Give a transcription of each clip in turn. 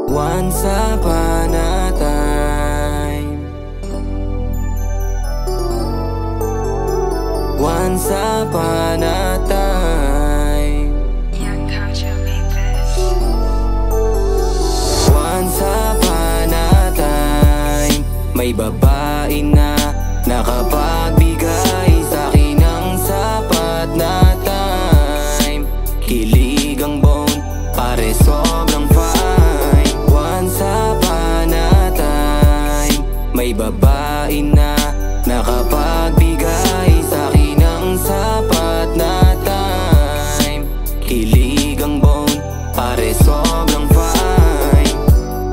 Once upon a time. Once upon a time. Young Culture made this. Once upon a time, may babae na nakapagbigay sa'kin ng sapat na time. Kilig ang bone, pare sobrang fine. Once upon a time, may babae na nakapagbigay sa'kin ng sapat na time. Kilig ang bone, pare sobrang fine.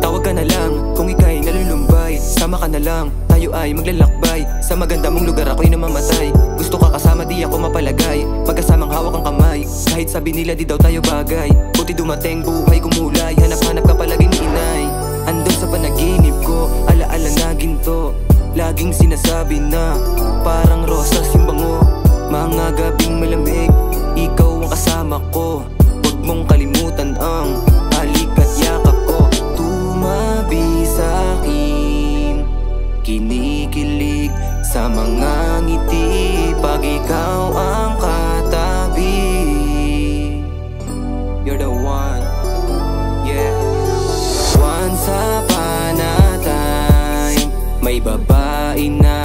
Tawag ka na lang kung ika'y nalulumbay. Sama ka na lang, tayo ay maglalakbay. Sa maganda mong lugar ako'y namamatay. Gusto ka kasama, di ako mapalagay. Magkasamang hawak ang kamay, kahit sabi nila di daw tayo bagay. Buti dumating buhay kumulay, hanap-hanap ka palagi ni inay. Andun sa panaginip ko, alaala na ginto. Laging sinasabi na parang rosas yung bango. Mga gabing malamig, ikaw ang kasama ko. Huwag mong kalimutan ang halik at yakap ko. Tumabi sa'kin, kinikilig sa mga ngiti pag ikaw ang katabi. You're the one, yeah. Once upon a time, may babae na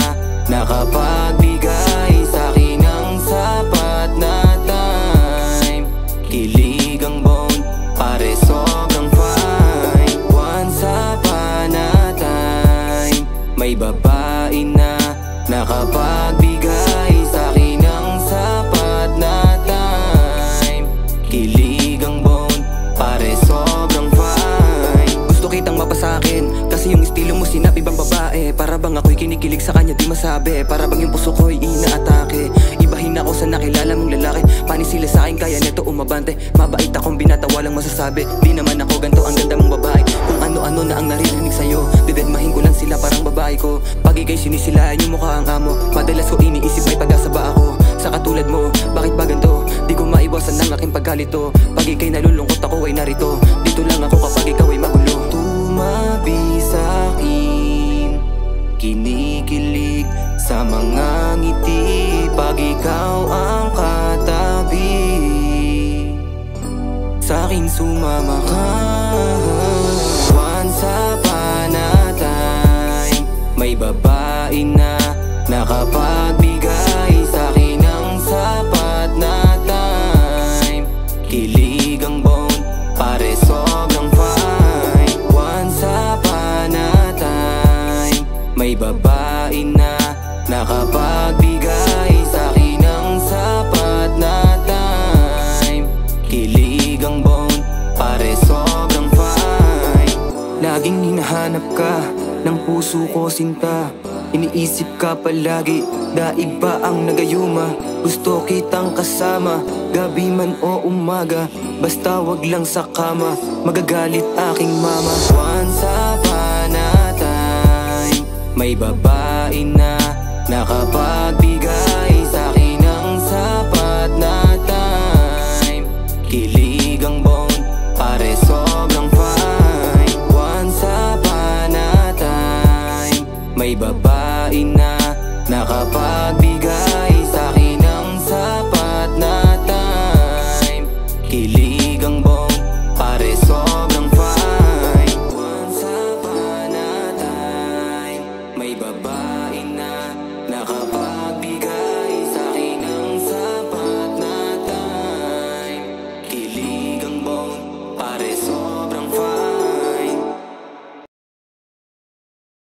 nakapagbigay sa'kin ng sapat na time. Kilig ang bone, pare sobrang fine. Once upon a time, may babae na nakapagbigay sa'kin ng sapat na time. Kilig ang bone, pare sobrang fine. Gusto kitang mapasakin, kasi yung estilo mo sinap ibang babae. Para bang ako'y kinikilig sa kanya di masabi. Para bang yung puso ko'y inaatake. Ibahin ako sa nakilala mong lalaki. Panis sila sa'kin kaya neto umabante. Mabait akong binata walang masasabi. Di naman ako ganto ang ganda mong babae. Kung ano-ano na ang naririnig sa'yo, didedmahin ko lang sila parang babae ko. Pag ika'y sinisilaan yung mukha ang amo, madalas ko iniisip may pag-asa ba ako. Sa katulad mo, bakit ba ganto? Di ko maiwasan ang aking pagkalito. Pag ika'y nalulungkot ako ay narito. Dito lang ako kapag ikaw ay magulo. Tumabi sa'kin, kinikilig sa mga ngiti pag ikaw ang katabi. Sa'kin sumama ka. Once upon a time, may babae na nakapagbigay sa'kin ng sapat na time. Kilig ang bone, pare sobrang fine. Once upon a time, may babae na nakapagbigay sa'kin ng sapat na time. Kilig ang bone, pare sobrang fine. Laging hinahanap ka ng puso ko sinta. Iniisip ka palagi, daig ba ang nagayuma? Gusto kitang kasama, gabi man o umaga. Basta wag lang sa kama, magagalit aking mama. Once upon a time, may babae na nakapagbigay sa'kin ng sapat na time. Kilig ang bone, pare sobrang fine. Once upon a time, may babae na nakapagbigay